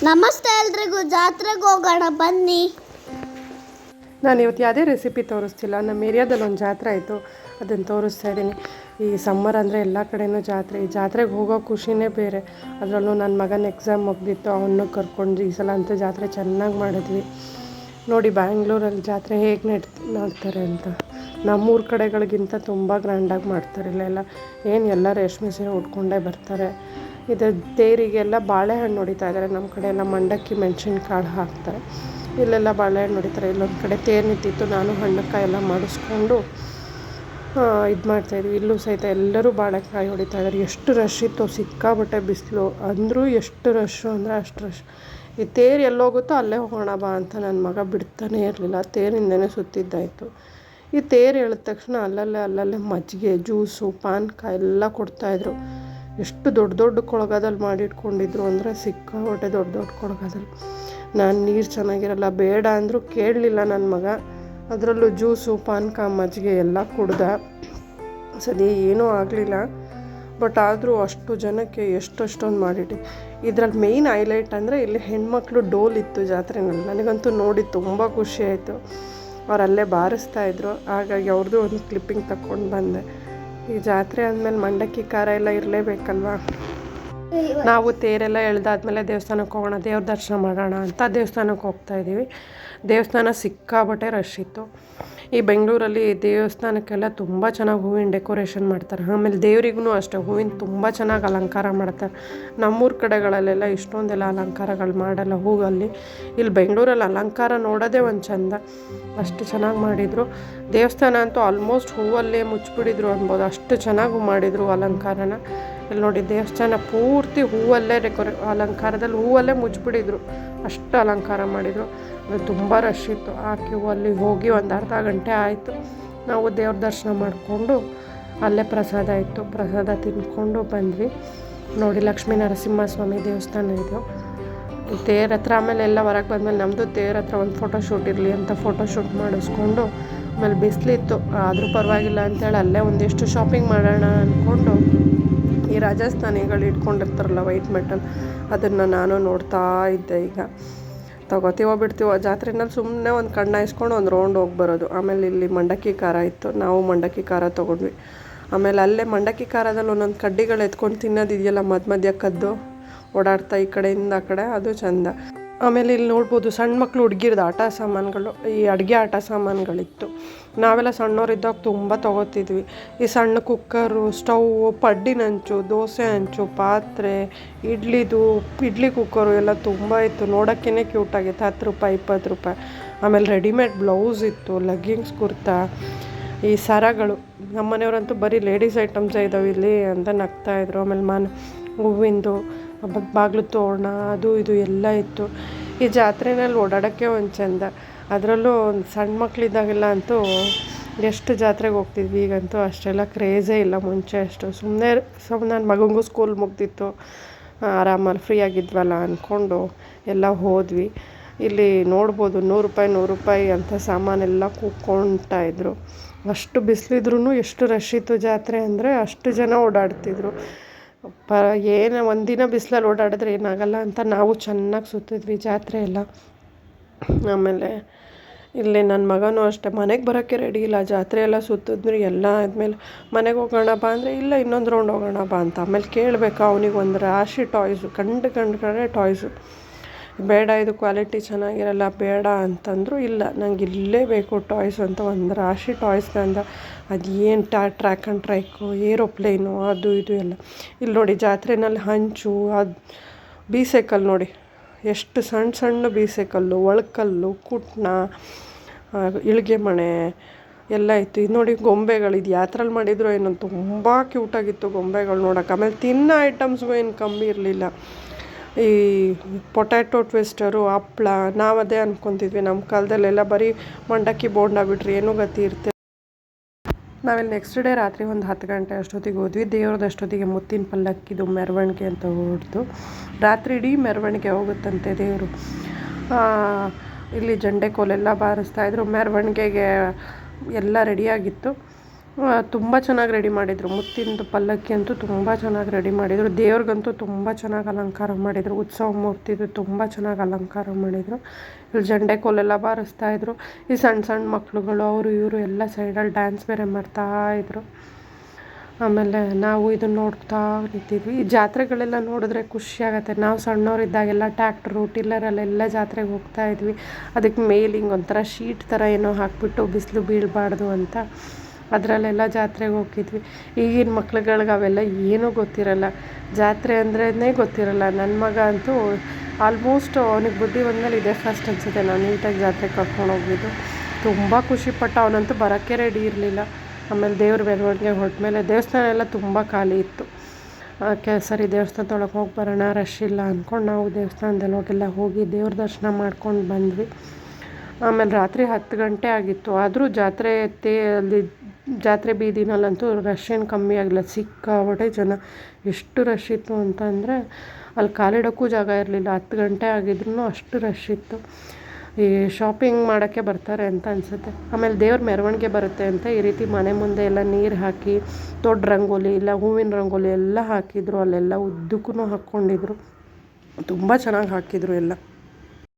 ನಮಸ್ತೆ ಎಲ್ರಿಗೂ, ಜಾತ್ರೆಗೆ ಹೋಗೋಣ ಬನ್ನಿ. ನಾನು ಇವತ್ತು ಯಾವುದೇ ರೆಸಿಪಿ ತೋರಿಸ್ತಿಲ್ಲ. ನಮ್ಮ ಏರಿಯಾದಲ್ಲಿ ಒಂದು ಜಾತ್ರೆ ಆಯಿತು, ಅದನ್ನು ತೋರಿಸ್ತಾ ಇದ್ದೀನಿ. ಈ ಸಮ್ಮರ್ ಅಂದರೆ ಎಲ್ಲ ಕಡೆಯೂ ಜಾತ್ರೆ. ಈ ಜಾತ್ರೆಗೆ ಹೋಗೋ ಖುಷಿನೇ ಬೇರೆ. ಅದರಲ್ಲೂ ನನ್ನ ಮಗನ ಎಕ್ಸಾಮ್ ಮುಗ್ದಿತ್ತು, ಅವನ್ನ ಕರ್ಕೊಂಡು ಈ ಸಲ ಅಂತೂ ಜಾತ್ರೆ ಚೆನ್ನಾಗಿ ಮಾಡಿದ್ವಿ. ನೋಡಿ ಬ್ಯಾಂಗ್ಳೂರಲ್ಲಿ ಜಾತ್ರೆ ಹೇಗೆ ಮಾಡ್ತಾರೆ ಅಂತ. ನಮ್ಮೂರ ಕಡೆಗಳಿಗಿಂತ ತುಂಬ ಗ್ರ್ಯಾಂಡಾಗಿ ಮಾಡ್ತಾರೆ. ಇಲ್ಲೆಲ್ಲ ಎಲ್ಲ ರೇಷ್ಮೆ ಸೀರೆ ಉಟ್ಕೊಂಡೇ ಬರ್ತಾರೆ. ಇದು ತೇರಿಗೆಲ್ಲ ಬಾಳೆಹಣ್ಣು ಹೊಡಿತಾ ಇದ್ದಾರೆ. ನಮ್ಮ ಕಡೆ ಎಲ್ಲ ಮಂಡಕ್ಕಿ ಮೆಣಸಿನ್ಕಾಳು ಹಾಕ್ತಾರೆ. ಇಲ್ಲೆಲ್ಲ ಬಾಳೆಹಣ್ಣು ಹೊಡಿತಾರೆ. ಇಲ್ಲೊಂದು ಕಡೆ ತೇರು ನಿಂತಿತ್ತು, ನಾನು ಹಣ್ಣುಕಾಯಿ ಎಲ್ಲ ಮಾಡಿಸ್ಕೊಂಡು ಇದು ಮಾಡ್ತಾಯಿದ್ವಿ. ಇಲ್ಲೂ ಸಹಿತ ಎಲ್ಲರೂ ಬಾಳೆಕಾಯಿ ಹೊಡಿತಾ ಇದ್ದಾರೆ. ಎಷ್ಟು ರಶ್ ಇತ್ತು, ಸಿಕ್ಕಾಬಟ್ಟೆ ಬಿಸಿಲು ಅಂದರೂ ಎಷ್ಟು ರಶ್ಶು ಅಂದರೆ ಅಷ್ಟು ರಶ್. ಈ ತೇರು ಎಲ್ಲೋಗುತ್ತೋ ಅಲ್ಲೇ ಹೋಗೋಣ ಬಾ ಅಂತ ನನ್ನ ಮಗ ಬಿಡ್ತಾನೇ ಇರಲಿಲ್ಲ. ತೇರಿಂದನೇ ಸುತ್ತಿದ್ದಾಯಿತು. ಈ ತೇರು ಹೇಳಿದ ತಕ್ಷಣ ಅಲ್ಲಲ್ಲೇ ಮಜ್ಜಿಗೆ, ಜ್ಯೂಸು, ಪಾನಕ ಎಲ್ಲ ಕೊಡ್ತಾಯಿದ್ರು. ಎಷ್ಟು ದೊಡ್ಡ ದೊಡ್ಡ ಕೊಳಗದಲ್ಲಿ ಮಾಡಿಟ್ಕೊಂಡಿದ್ರು ಅಂದರೆ ಸಿಕ್ಕಾಬಟ್ಟೆ ದೊಡ್ಡ ದೊಡ್ಡ ಕೊಳಗದಲ್ಲಿ. ನಾನು ನೀರು ಚೆನ್ನಾಗಿರಲ್ಲ ಬೇಡ ಅಂದರೂ ಕೇಳಲಿಲ್ಲ ನನ್ನ ಮಗ. ಅದರಲ್ಲೂ ಜ್ಯೂಸು, ಪಾನಕ, ಮಜ್ಜಿಗೆ ಎಲ್ಲ ಕುಡ್ದ. ಸರಿ ಏನೂ ಆಗಲಿಲ್ಲ. ಬಟ್ ಆದರೂ ಅಷ್ಟು ಜನಕ್ಕೆ ಎಷ್ಟೊಂದು ಮಾಡಿಟ್ಟು. ಇದರಲ್ಲಿ ಮೇಯ್ನ್ ಹೈಲೈಟ್ ಅಂದರೆ ಇಲ್ಲಿ ಹೆಣ್ಮಕ್ಳು ಡೋಲ್ ಇತ್ತು ಜಾತ್ರೆನಲ್ಲಿ. ನನಗಂತೂ ನೋಡಿ ತುಂಬ ಖುಷಿ ಆಯಿತು. ಅವರಲ್ಲೇ ಬಾರಿಸ್ತಾಯಿದ್ರು. ಹಾಗಾಗಿ ಅವ್ರದ್ದು ಒಂದು ಕ್ಲಿಪ್ಪಿಂಗ್ ತಗೊಂಡು ಬಂದೆ. ಈ ಜಾತ್ರೆ ಆದಮೇಲೆ ಮಂಡಕ್ಕಿ ಖಾರ ಎಲ್ಲ ಇರಲೇಬೇಕಲ್ವ. ನಾವು ತೇರೆಲ್ಲ ಎಳ್ದಾದ್ಮೇಲೆ ದೇವಸ್ಥಾನಕ್ಕೆ ಹೋಗೋಣ, ದೇವ್ರ ದರ್ಶನ ಮಾಡೋಣ ಅಂತ ದೇವಸ್ಥಾನಕ್ಕೆ ಹೋಗ್ತಾಯಿದ್ದೀವಿ. ದೇವಸ್ಥಾನ ಸಿಕ್ಕಾಬಟ್ಟೆ ರಶ್ ಇತ್ತು. ಈ ಬೆಂಗಳೂರಲ್ಲಿ ದೇವಸ್ಥಾನಕ್ಕೆಲ್ಲ ತುಂಬ ಚೆನ್ನಾಗಿ ಹೂವಿನ ಡೆಕೋರೇಷನ್ ಮಾಡ್ತಾರೆ. ಆಮೇಲೆ ದೇವರಿಗೂ ಅಷ್ಟೇ ಹೂವಿನ ತುಂಬ ಚೆನ್ನಾಗಿ ಅಲಂಕಾರ ಮಾಡ್ತಾರೆ. ನಮ್ಮೂರ ಕಡೆಗಳಲ್ಲೆಲ್ಲ ಇಷ್ಟೊಂದೆಲ್ಲ ಅಲಂಕಾರಗಳು ಮಾಡಲ್ಲ ಹೂವಲ್ಲಿ. ಇಲ್ಲಿ ಬೆಂಗಳೂರಲ್ಲಿ ಅಲಂಕಾರ ನೋಡೋದೇ ಒಂದು ಚಂದ, ಅಷ್ಟು ಚೆನ್ನಾಗಿ ಮಾಡಿದರು. ದೇವಸ್ಥಾನ ಅಂತೂ ಆಲ್ಮೋಸ್ಟ್ ಹೂವಲ್ಲೇ ಮುಚ್ಚಿಬಿಟ್ಟಿದ್ರು ಅನ್ಬೋದು, ಅಷ್ಟು ಚೆನ್ನಾಗಿ ಮಾಡಿದರು ಅಲಂಕಾರನ. ಇಲ್ಲಿ ನೋಡಿ ದೇವಸ್ಥಾನ ಪೂರ್ತಿ ಹೂವಲ್ಲೇ ಅಲಂಕಾರದಲ್ಲಿ ಹೂವಲ್ಲೇ ಮುಚ್ಚಿಬಿಟ್ಟಿದ್ರು, ಅಷ್ಟು ಅಲಂಕಾರ ಮಾಡಿದರು. ಅದು ತುಂಬ ರಶ್ ಇತ್ತು. ಆ ಕ್ಯೂ ಅಲ್ಲಿ ಹೋಗಿ ಒಂದು ಅರ್ಧ ಗಂಟೆ ಆಯಿತು. ನಾವು ದೇವ್ರ ದರ್ಶನ ಮಾಡಿಕೊಂಡು ಅಲ್ಲೇ ಪ್ರಸಾದ ಇತ್ತು, ಪ್ರಸಾದ ತಿಂದ್ಕೊಂಡು ಬಂದ್ವಿ. ನೋಡಿ ಲಕ್ಷ್ಮೀ ನರಸಿಂಹಸ್ವಾಮಿ ದೇವಸ್ಥಾನ ಇದು ತೇರ ಹತ್ರ. ಆಮೇಲೆ ಎಲ್ಲ ಹೊರಗೆ ಬಂದಮೇಲೆ ನಮ್ಮದು ತೇರ ಹತ್ರ ಒಂದು ಫೋಟೋಶೂಟ್ ಇರಲಿ ಅಂತ ಫೋಟೋಶೂಟ್ ಮಾಡಿಸ್ಕೊಂಡು, ಆಮೇಲೆ ಬಿಸಿಲಿತ್ತು ಆದರೂ ಪರವಾಗಿಲ್ಲ ಅಂತೇಳಿ ಅಲ್ಲೇ ಒಂದಿಷ್ಟು ಶಾಪಿಂಗ್ ಮಾಡೋಣ ಅಂದ್ಕೊಂಡು ಈ ರಾಜಸ್ಥಾನಿಗಳು ಇಟ್ಕೊಂಡಿರ್ತಾರಲ್ಲ ವೈಟ್ ಮೆಟಲ್, ಅದನ್ನು ನಾನು ನೋಡ್ತಾ ಇದ್ದೆ. ಈಗ ತೊಗೋತೀವೋ ಬಿಡ್ತೀವೋ ಜಾತ್ರೆನಲ್ಲಿ ಸುಮ್ಮನೆ ಒಂದು ಕಣ್ಣು ಹಾಯಿಸ್ಕೊಂಡು ಒಂದು ರೌಂಡ್ ಹೋಗಿ ಬರೋದು. ಆಮೇಲೆ ಇಲ್ಲಿ ಮಂಡಕ್ಕಿ ಖಾರ ಇತ್ತು, ನಾವು ಮಂಡಕ್ಕಿ ಖಾರ ತೊಗೊಂಡ್ವಿ. ಆಮೇಲೆ ಅಲ್ಲೇ ಮಂಡಕ್ಕಿ ಖಾರದಲ್ಲಿ ಒಂದೊಂದು ಕಡ್ಡಿಗಳು ಎತ್ಕೊಂಡು ತಿನ್ನೋದಿದೆಯಲ್ಲ, ಮಧ್ಯ ಕದ್ದು ಓಡಾಡ್ತಾ ಈ ಕಡೆಯಿಂದ ಆ ಕಡೆ, ಅದು ಚೆಂದ. ಆಮೇಲೆ ಇಲ್ಲಿ ನೋಡ್ಬೋದು ಸಣ್ಣ ಮಕ್ಕಳು ಹುಡುಗಿರ್ದು ಆಟ ಸಾಮಾನುಗಳು, ಈ ಅಡುಗೆ ಆಟ ಸಾಮಾನುಗಳಿತ್ತು. ನಾವೆಲ್ಲ ಸಣ್ಣವರಿದ್ದಾಗ ತುಂಬ ತೊಗೋತಿದ್ವಿ. ಈ ಸಣ್ಣ ಕುಕ್ಕರು, ಸ್ಟೌವು, ಪಡ್ಡಿನ ಹಂಚು, ದೋಸೆ ಹಂಚು, ಪಾತ್ರೆ, ಇಡ್ಲಿ ಕುಕ್ಕರು ಎಲ್ಲ ತುಂಬ ಇತ್ತು. ನೋಡೋಕ್ಕೇ ಕ್ಯೂಟಾಗಿತ್ತು. 10 ರೂಪಾಯಿ 20 ರೂಪಾಯಿ. ಆಮೇಲೆ ರೆಡಿಮೇಡ್ ಬ್ಲೌಸ್ ಇತ್ತು, ಲೆಗ್ಗಿಂಗ್ಸ್, ಕುರ್ತಾ, ಈ ಸರಗಳು. ನಮ್ಮ ಮನೆಯವರಂತೂ ಬರೀ ಲೇಡೀಸ್ ಐಟಮ್ಸೇ ಇದ್ದಾವೆ ಇಲ್ಲಿ ಅಂತ ನಗ್ತಾಯಿದ್ರು. ಆಮೇಲೆ ಹೂವಿಂದು ಬಾಗಿಲು ತೋರಣ, ಅದು ಇದು ಎಲ್ಲ ಇತ್ತು. ಈ ಜಾತ್ರೆನಲ್ಲಿ ಓಡಾಡೋಕ್ಕೆ ಒಂದು ಚೆಂದ. ಅದರಲ್ಲೂ ಒಂದು ಸಣ್ಣ ಮಕ್ಕಳಿದ್ದಾಗೆಲ್ಲ ಅಂತೂ ಎಷ್ಟು ಜಾತ್ರೆಗೆ ಹೋಗ್ತಿದ್ವಿ. ಈಗಂತೂ ಅಷ್ಟೆಲ್ಲ ಕ್ರೇಜೇ ಇಲ್ಲ ಮುಂಚೆ ಅಷ್ಟು. ಸುಮ್ಮನೆ ನನ್ನ ಮಗನಿಗೂ ಸ್ಕೂಲ್ ಮುಗ್ದಿತ್ತು, ಆರಾಮಲ್ಲಿ ಫ್ರೀ ಆಗಿದ್ವಲ್ಲ ಅಂದ್ಕೊಂಡು ಎಲ್ಲ ಹೋದ್ವಿ. ಇಲ್ಲಿ ನೋಡ್ಬೋದು 100 ರೂಪಾಯಿ ಅಂತ ಸಾಮಾನೆಲ್ಲ ಕೂತ್ಕೊಳ್ತಾಯಿದ್ರು. ಅಷ್ಟು ಬಿಸಿಲಿದ್ರೂ ಎಷ್ಟು ರಶ್ ಇತ್ತು ಜಾತ್ರೆ ಅಂದರೆ, ಅಷ್ಟು ಜನ ಓಡಾಡ್ತಿದ್ರು. ಏನು ಒಂದಿನ ಬಿಸಿಲಲ್ಲಿ ಓಡಾಡಿದ್ರೆ ಏನಾಗಲ್ಲ ಅಂತ ನಾವು ಚೆನ್ನಾಗಿ ಸುತ್ತಿದ್ವಿ ಜಾತ್ರೆ ಎಲ್ಲ. ಆಮೇಲೆ ಇಲ್ಲಿ ನನ್ನ ಮಗನೂ ಅಷ್ಟೇ ಮನೆಗೆ ಬರೋಕ್ಕೆ ರೆಡಿ ಇಲ್ಲ. ಜಾತ್ರೆ ಎಲ್ಲ ಸುತ್ತಿದ್ರಿ ಎಲ್ಲ ಆದಮೇಲೆ ಮನೆಗೆ ಹೋಗೋಣ ಬಾ ಅಂದರೆ ಇಲ್ಲ, ಇನ್ನೊಂದು ರೌಂಡ್ ಹೋಗೋಣ ಬಾ ಅಂತ. ಆಮೇಲೆ ಕೇಳಬೇಕಾ ಅವನಿಗೆ ಒಂದು ರಾಶಿ ಟಾಯ್ಸು, ಕಡೆ ಟಾಯ್ಸು. ಬೇಡ, ಇದು ಕ್ವಾಲಿಟಿ ಚೆನ್ನಾಗಿರಲ್ಲ ಬೇಡ ಅಂತಂದರು. ಇಲ್ಲ, ನಂಗೆ ಇಲ್ಲೇ ಬೇಕು ಟಾಯ್ಸ್ ಅಂತ ಒಂದು ರಾಶಿ ಟಾಯ್ಸ್ ತಂದ. ಅದು ಏನು ಟ್ರ್ಯಾಕ್ ಆ್ಯಂಡ್ ಟ್ರೈಕು, ಏರೋಪ್ಲೇನು, ಅದು ಇದು ಎಲ್ಲ. ಇಲ್ಲಿ ನೋಡಿ ಜಾತ್ರೆನಲ್ಲಿ ಹಂಚು, ಅದು ಬೀಸೆಕಲ್ಲು ನೋಡಿ ಎಷ್ಟು ಸಣ್ಣ ಬೀಸೆಕಲ್ಲು, ಒಳಕಲ್ಲು, ಕುಟ್ನ, ಇಳಿಗೆ ಮಣೆ ಎಲ್ಲ ಇತ್ತು. ಇದು ನೋಡಿ ಗೊಂಬೆಗಳು, ಇದು ಯಾತ್ರಲ್ಲಿ ಮಾಡಿದ್ರು ಏನೋ ತುಂಬ ಕ್ಯೂಟಾಗಿತ್ತು ಗೊಂಬೆಗಳು ನೋಡೋಕೆ. ಆಮೇಲೆ ತಿನ್ನೋ ಐಟಮ್ಸ್ಗೂ ಏನು ಕಮ್ಮಿ ಇರಲಿಲ್ಲ. ಈ ಪೊಟ್ಯಾಟೊ ಟ್ವಿಸ್ಟರು, ಹಪ್ಳ, ನಾವು ಅದೇ ಅಂದ್ಕೊತಿದ್ವಿ ನಮ್ಮ ಕಾಲದಲ್ಲೆಲ್ಲ ಬರೀ ಮಂಡಕ್ಕಿ ಬೋಂಡ ಬಿಟ್ರಿ ಏನೂ ಗತಿ ಇರ್ತೀವಿ. ನಾವಿಲ್ಲಿ ನೆಕ್ಸ್ಟ್ ಡೇ ರಾತ್ರಿ ಒಂದು 10 ಗಂಟೆ ಅಷ್ಟೊತ್ತಿಗೆ ಹೋದ್ವಿ. ದೇವ್ರದಷ್ಟೊತ್ತಿಗೆ ಮುತ್ತಿನ ಪಲ್ಲಕ್ಕಿದು ಮೆರವಣಿಗೆ ಅಂತ ಹೊರಡ್ತು. ರಾತ್ರಿ ಇಡೀ ಮೆರವಣಿಗೆ ಹೋಗುತ್ತಂತೆ ದೇವರು. ಇಲ್ಲಿ ಜಂಡೆ ಕೋಲೆಲ್ಲ ಬಾರಿಸ್ತಾಯಿದ್ರು. ಮೆರವಣಿಗೆಗೆ ಎಲ್ಲ ರೆಡಿಯಾಗಿತ್ತು. ತುಂಬ ಚೆನ್ನಾಗಿ ರೆಡಿ ಮಾಡಿದರು. ಮುತ್ತಿಂದು ಪಲ್ಲಕ್ಕಿ ಅಂತೂ ತುಂಬ ಚೆನ್ನಾಗಿ ರೆಡಿ ಮಾಡಿದರು. ದೇವ್ರಿಗಂತೂ ತುಂಬ ಚೆನ್ನಾಗಿ ಅಲಂಕಾರ ಮಾಡಿದರು. ಉತ್ಸವ ಮೂರ್ತಿದು ತುಂಬ ಚೆನ್ನಾಗಿ ಅಲಂಕಾರ ಮಾಡಿದರು. ಇಲ್ಲಿ ಜಂಡೆ ಕೋಲೆಲ್ಲ ಬಾರಿಸ್ತಾಯಿದ್ರು. ಈ ಸಣ್ಣ ಸಣ್ಣ ಮಕ್ಳುಗಳು ಅವರು ಇವರು ಎಲ್ಲ ಸೈಡಲ್ಲಿ ಡ್ಯಾನ್ಸ್ ಬೇರೆ ಮಾಡ್ತಾಯಿದ್ರು. ಆಮೇಲೆ ನಾವು ಇದನ್ನು ನೋಡ್ತಾ ನಿಂತಿದ್ವಿ. ಈ ಜಾತ್ರೆಗಳೆಲ್ಲ ನೋಡಿದ್ರೆ ಖುಷಿ ಆಗುತ್ತೆ. ನಾವು ಸಣ್ಣವರಿದ್ದಾಗೆಲ್ಲ ಟ್ಯಾಕ್ಟ್ರು ಟಿಲ್ಲರಲ್ಲೆಲ್ಲ ಜಾತ್ರೆಗೆ ಹೋಗ್ತಾಯಿದ್ವಿ. ಅದಕ್ಕೆ ಮೇಲೆ ಹಿಂಗೆ ಒಂಥರ ಶೀಟ್ ಥರ ಏನೋ ಹಾಕಿಬಿಟ್ಟು ಬಿಸಿಲು ಬೀಳಬಾರ್ದು ಅಂತ ಅದರಲ್ಲೆಲ್ಲ ಜಾತ್ರೆಗೆ ಹೋಗಿದ್ವಿ. ಈಗಿನ ಮಕ್ಳುಗಳ್ಗೆ ಅವೆಲ್ಲ ಏನೂ ಗೊತ್ತಿರಲ್ಲ. ಜಾತ್ರೆ ಅಂದ್ರೇ ಗೊತ್ತಿರಲ್ಲ. ನನ್ನ ಮಗ ಅಂತೂ ಆಲ್ಮೋಸ್ಟ್ ಅವನಿಗೆ ಬುದ್ಧಿ ಬಂದಮೇಲೆ ಇದೇ ಫಸ್ಟ್ ಅನಿಸುತ್ತೆ ನಾನು ನೀಟಾಗಿ ಜಾತ್ರೆಗೆ ಕರ್ಕೊಂಡು ಹೋಗಿದ್ದು. ತುಂಬ ಖುಷಿಪಟ್ಟ. ಅವನಂತೂ ಬರೋಕ್ಕೆ ರೆಡಿ ಇರಲಿಲ್ಲ. ಆಮೇಲೆ ದೇವ್ರ ಮೆರವಣಿಗೆ ಹೊರಟ್ಮೇಲೆ ದೇವಸ್ಥಾನ ಎಲ್ಲ ತುಂಬ ಖಾಲಿ ಇತ್ತು. ಸರಿ ದೇವಸ್ಥಾನದೊಳಗೆ ಹೋಗಿ ಬರೋಣ, ರಶ್ ಇಲ್ಲ ಅಂದ್ಕೊಂಡು ನಾವು ದೇವಸ್ಥಾನದೊಳಗೆಲ್ಲ ಹೋಗಿ ದೇವ್ರ ದರ್ಶನ ಮಾಡ್ಕೊಂಡು ಬಂದ್ವಿ. ಆಮೇಲೆ ರಾತ್ರಿ 10 ಗಂಟೆ ಆಗಿತ್ತು. ಆದರೂ ಅಲ್ಲಿ ಜಾತ್ರೆ ಬೀದಿನಲ್ಲಂತೂ ರಶ್ ಏನು ಕಮ್ಮಿ ಆಗಿಲ್ಲ. ಸಿಕ್ಕಾಪಟ್ಟೆ ಜನ. ಎಷ್ಟು ರಶ್ ಇತ್ತು ಅಂತಂದರೆ ಅಲ್ಲಿ ಕಾಲಿಡೋಕ್ಕೂ ಜಾಗ ಇರಲಿಲ್ಲ. 10 ಗಂಟೆ ಆಗಿದ್ರೂ ಅಷ್ಟು ರಶ್ ಇತ್ತು. ಈ ಶಾಪಿಂಗ್ ಮಾಡೋಕ್ಕೆ ಬರ್ತಾರೆ ಅಂತ ಅನಿಸುತ್ತೆ. ಆಮೇಲೆ ದೇವ್ರ ಮೆರವಣಿಗೆ ಬರುತ್ತೆ ಅಂತ ಈ ರೀತಿ ಮನೆ ಮುಂದೆ ಎಲ್ಲ ನೀರು ಹಾಕಿ ದೊಡ್ಡ ರಂಗೋಲಿ ಇಲ್ಲ ಹೂವಿನ ರಂಗೋಲಿ ಎಲ್ಲ ಹಾಕಿದ್ರು. ಅಲ್ಲೆಲ್ಲ ಉದ್ದಕ್ಕೂ ಹಾಕ್ಕೊಂಡಿದ್ರು. ತುಂಬ ಚೆನ್ನಾಗಿ ಹಾಕಿದ್ರು ಎಲ್ಲ.